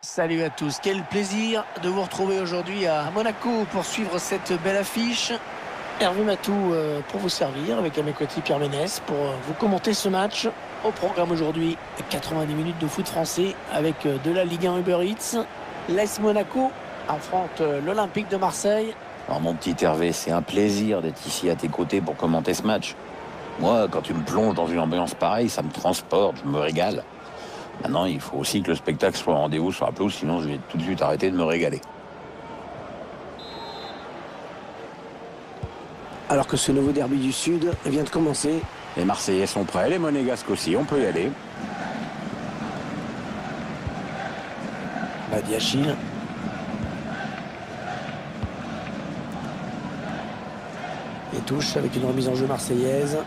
Salut à tous, quel plaisir de vous retrouver aujourd'hui à Monaco pour suivre cette belle affiche. Hervé Matou pour vous servir avec à mes côtés Pierre Ménès pour vous commenter ce match. Au programme aujourd'hui, 90 minutes de foot français avec de la Ligue 1 Uber Eats. L'AS Monaco affronte l'Olympique de Marseille. Alors mon petit Hervé, c'est un plaisir d'être ici à tes côtés pour commenter ce match. Moi, quand tu me plonges dans une ambiance pareille, ça me transporte, je me régale. Maintenant, il faut aussi que le spectacle soit au rendez-vous sur la pelouse, sinon je vais tout de suite arrêter de me régaler. Alors que ce nouveau derby du Sud vient de commencer. Les Marseillais sont prêts, les Monégasques aussi, on peut y aller. Badiachil. Et touche avec une remise en jeu marseillaise.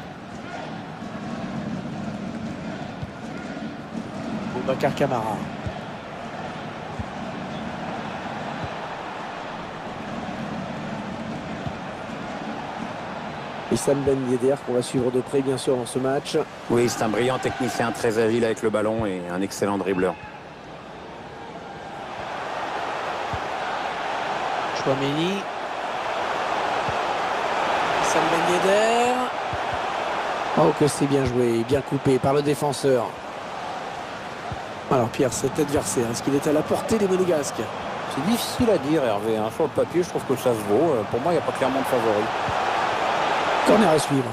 Boubacar Kamara. Wissam Ben Yedder qu'on va suivre de près bien sûr dans ce match. Oui, c'est un brillant technicien, très agile avec le ballon et un excellent dribbleur. Chouameni. Wissam Ben Yedder. Oh que c'est bien joué, bien coupé par le défenseur. Alors Pierre, cet adversaire, est-ce qu'il est à la portée des Monégasques? C'est difficile à dire, Hervé. Sur le papier, je trouve que ça se vaut. Pour moi, il n'y a pas clairement de favori. Corner à suivre.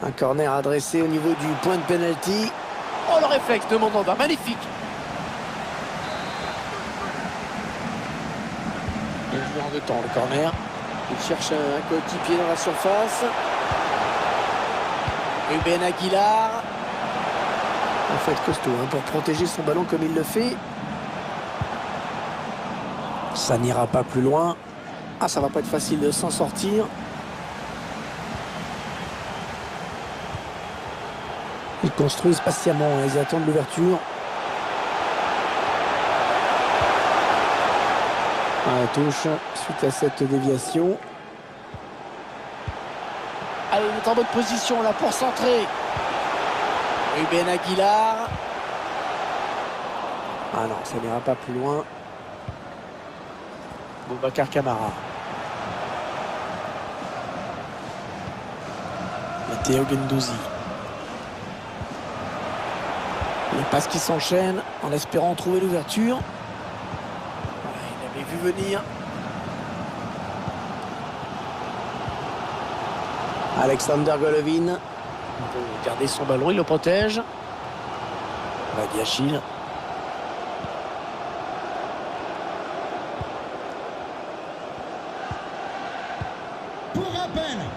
Un corner adressé au niveau du point de pénalty. Oh le réflexe de Mandanda, magnifique. Il joue en deux temps le corner. Il cherche un coéquipier dans la surface. Ruben Aguilar. En fait costaud pour protéger son ballon comme il le fait. Ça n'ira pas plus loin. Ah, ça va pas être facile de s'en sortir. Ils construisent patiemment, ils attendent l'ouverture. La touche suite à cette déviation. Allez, il est en bonne position là pour centrer. Ruben Aguilar. Ah non, ça n'ira pas plus loin. Boubacar Kamara. Et Théo Guendouzi. Les passes qui s'enchaînent en espérant trouver l'ouverture. Il avait vu venir. Alexander Golovin. Il peut garder son ballon, il le protège. Badiachil.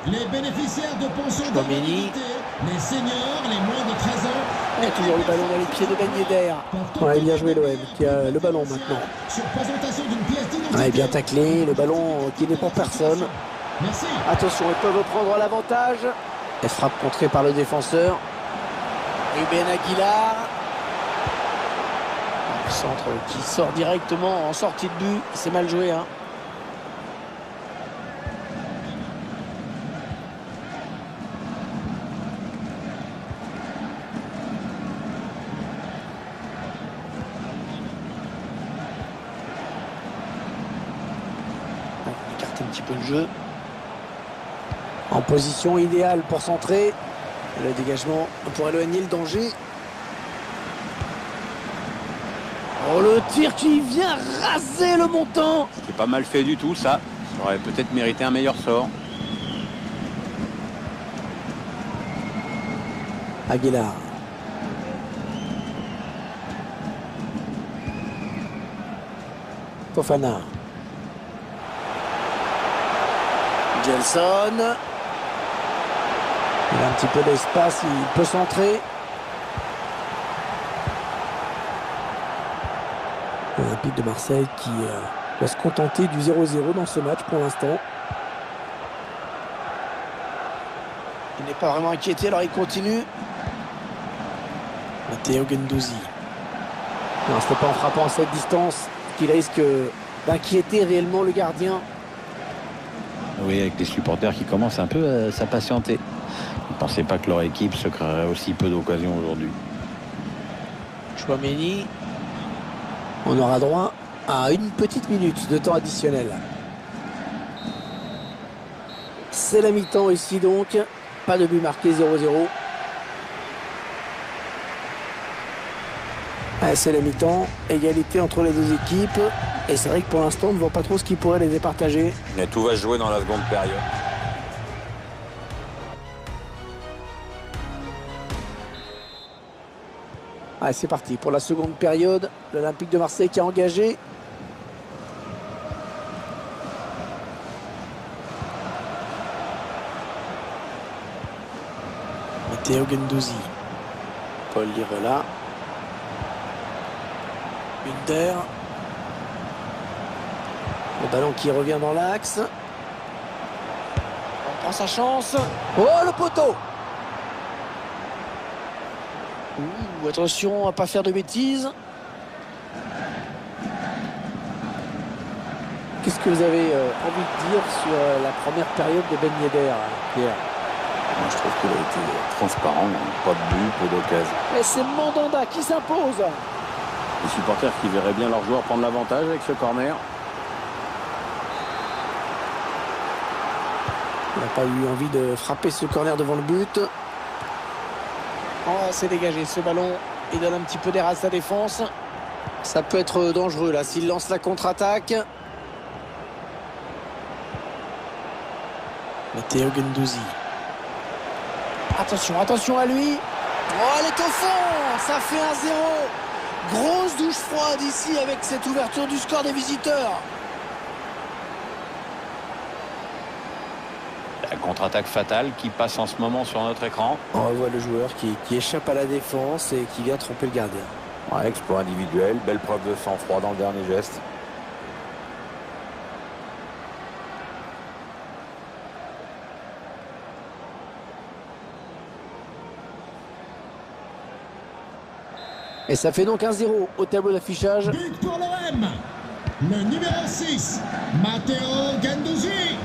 Les bénéficiaires de pension Chouameni. les seniors, les moins de 13 ans. Il y a toujours le ballon dans les pieds de Ben Yedder. Ouais, bien joué l'OM qui a le ballon maintenant. Sur présentation d'une pièce d'identité. Ouais, bien taclé, le ballon qui n'est pour personne. Merci. Attention, ils peuvent prendre l'avantage. Et frappe contrée par le défenseur. Ruben Aguilar. Le centre qui sort directement en sortie de but. C'est mal joué, hein. Un petit peu le jeu. En position idéale pour centrer. Le dégagement pour éloigner le danger. Oh, le tir qui vient raser le montant. C'est pas mal fait du tout, ça. Ça aurait peut-être mérité un meilleur sort. Aguilar. Fofana. Gelson. Il a un petit peu d'espace, il peut centrer. L'Olympique de Marseille qui va se contenter du 0-0 dans ce match pour l'instant. Il n'est pas vraiment inquiété, alors il continue. Théo Guendouzi. Non, ce n'est pas en frappant à cette distance qu'il risque d'inquiéter réellement le gardien. Oui, avec les supporters qui commencent un peu à s'impatienter. Ils ne pensaient pas que leur équipe se créerait aussi peu d'occasions aujourd'hui. Chouameni. On aura droit à une petite minute de temps additionnel. C'est la mi-temps ici donc. Pas de but marqué, 0-0. C'est la mi-temps. Égalité entre les deux équipes. Et c'est vrai que pour l'instant, on ne voit pas trop ce qui pourrait les départager. Mais tout va se jouer dans la seconde période. Allez, c'est parti pour la seconde période. L'Olympique de Marseille qui a engagé. Matteo Guendouzi. Paul Lirola. Under. Le ballon qui revient dans l'axe. On prend sa chance. Oh, le poteau! Ouh, attention à ne pas faire de bêtises. Qu'est-ce que vous avez envie de dire sur la première période de Ben Yedder, Pierre? Moi, je trouve qu'il a été transparent. Pas de but, peu d'occasion. Et c'est Mandanda qui s'impose. Les supporters qui verraient bien leurs joueurs prendre l'avantage avec ce corner. On n'a pas eu envie de frapper ce corner devant le but. Oh, c'est dégagé ce ballon. Il donne un petit peu d'air à sa défense. Ça peut être dangereux là s'il lance la contre-attaque. Matteo Guendouzi. Attention, attention à lui. Oh, elle est au fond. Ça fait 1-0. Grosse douche froide ici avec cette ouverture du score des visiteurs. La contre-attaque fatale qui passe en ce moment sur notre écran. On voit le joueur qui échappe à la défense et qui vient tromper le gardien. Ouais, exploit individuel, belle preuve de sang-froid dans le dernier geste. Et ça fait donc 1-0 au tableau d'affichage. But pour l'OM. Le numéro 6, Matteo Guendouzi.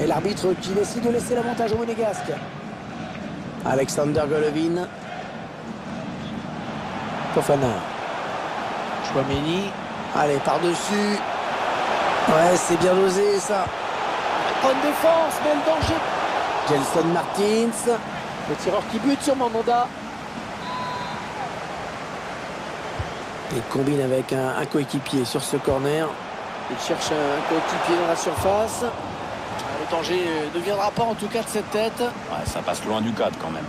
Et l'arbitre qui décide de laisser l'avantage au Monégasque. Alexander Golovin. Fofana. Chouameni. Allez, par-dessus. Ouais, c'est bien dosé ça. Bonne défense, mais le danger. Gelson Martins. Le tireur qui bute sur Mandanda. Il combine avec un coéquipier sur ce corner. Il cherche un coéquipier dans la surface. Le danger ne viendra pas en tout cas de cette tête. Ouais, ça passe loin du cadre quand même.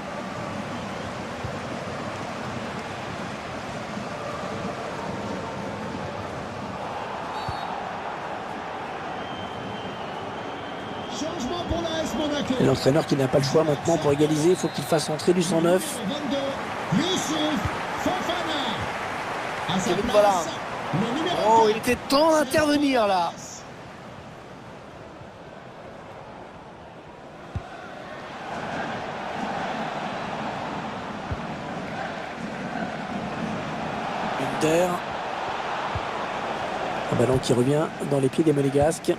Changement pour l'AS Monaco. Et l'entraîneur qui n'a pas le choix maintenant pour égaliser, il faut qu'il fasse entrer du 109. 22, Youssouf Fofana. À sa Kevin place, Volland. le numéro Oh, 4. il était temps d'intervenir là. Under. Un ballon qui revient dans les pieds des Monégasques.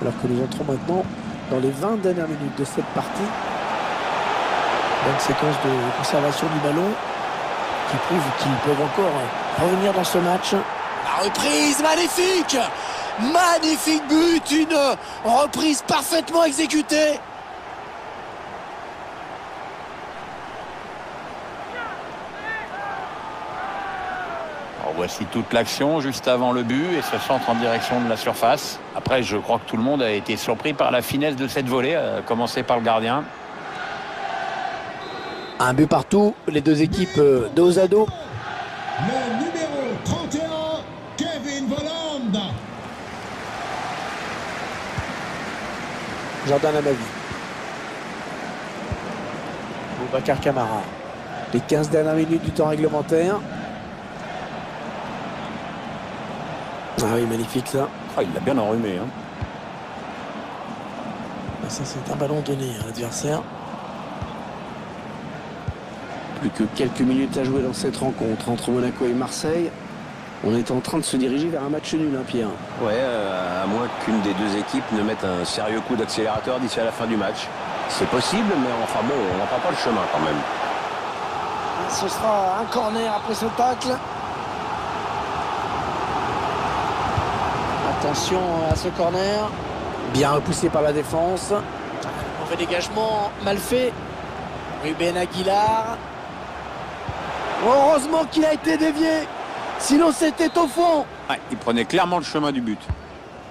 Alors que nous entrons maintenant dans les 20 dernières minutes de cette partie. Bonne séquence de conservation du ballon qui prouve qu'ils peuvent encore revenir dans ce match. La reprise, magnifique! Magnifique but, une reprise parfaitement exécutée. Alors, voici toute l'action juste avant le but et ce centre en direction de la surface. Après, je crois que tout le monde a été surpris par la finesse de cette volée, à commencer par le gardien. Un but partout, les deux équipes dos à dos. Le numéro 31, Kevin Volland. Jordan Amavi. Boubacar Kamara. Les 15 dernières minutes du temps réglementaire. Ah oui, magnifique ça. Ah, il l'a bien enrhumé. Hein. Ça, c'est un ballon donné à l'adversaire. Plus que quelques minutes à jouer dans cette rencontre entre Monaco et Marseille. On est en train de se diriger vers un match nul, hein, Pierre. Ouais, à moins qu'une des deux équipes ne mette un sérieux coup d'accélérateur d'ici à la fin du match. C'est possible, mais enfin bon, on n'en prend pas le chemin quand même. Ce sera un corner après ce tacle. Attention à ce corner. Bien repoussé par la défense. Mauvais dégagement, mal fait. Ruben Aguilar. Heureusement qu'il a été dévié. Sinon c'était au fond. Ouais, il prenait clairement le chemin du but.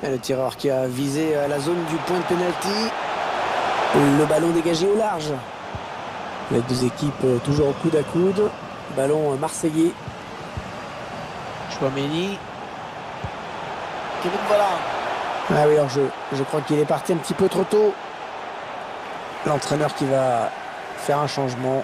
Et le tireur qui a visé la zone du point de pénalty. Le ballon dégagé au large. Les deux équipes toujours au coude à coude. Ballon marseillais. Chouameni. Kevin Volland. Ah oui, alors je crois qu'il est parti un petit peu trop tôt. L'entraîneur qui va faire un changement.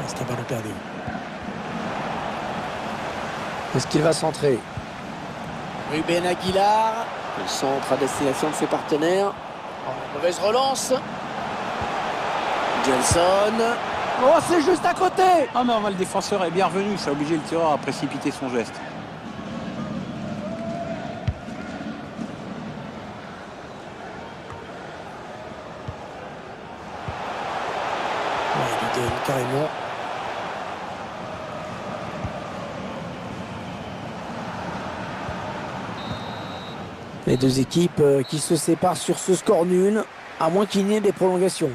C'est un ballon perdu. Est-ce qu'il va centrer? Ruben Aguilar. Le centre à destination de ses partenaires. Mauvaise relance. Gelson. Oh, c'est juste à côté. Ah mais le défenseur est bien revenu, ça a obligé le tireur à précipiter son geste. Ouais, il donne carrément. Les deux équipes qui se séparent sur ce score nul, à moins qu'il n'y ait des prolongations.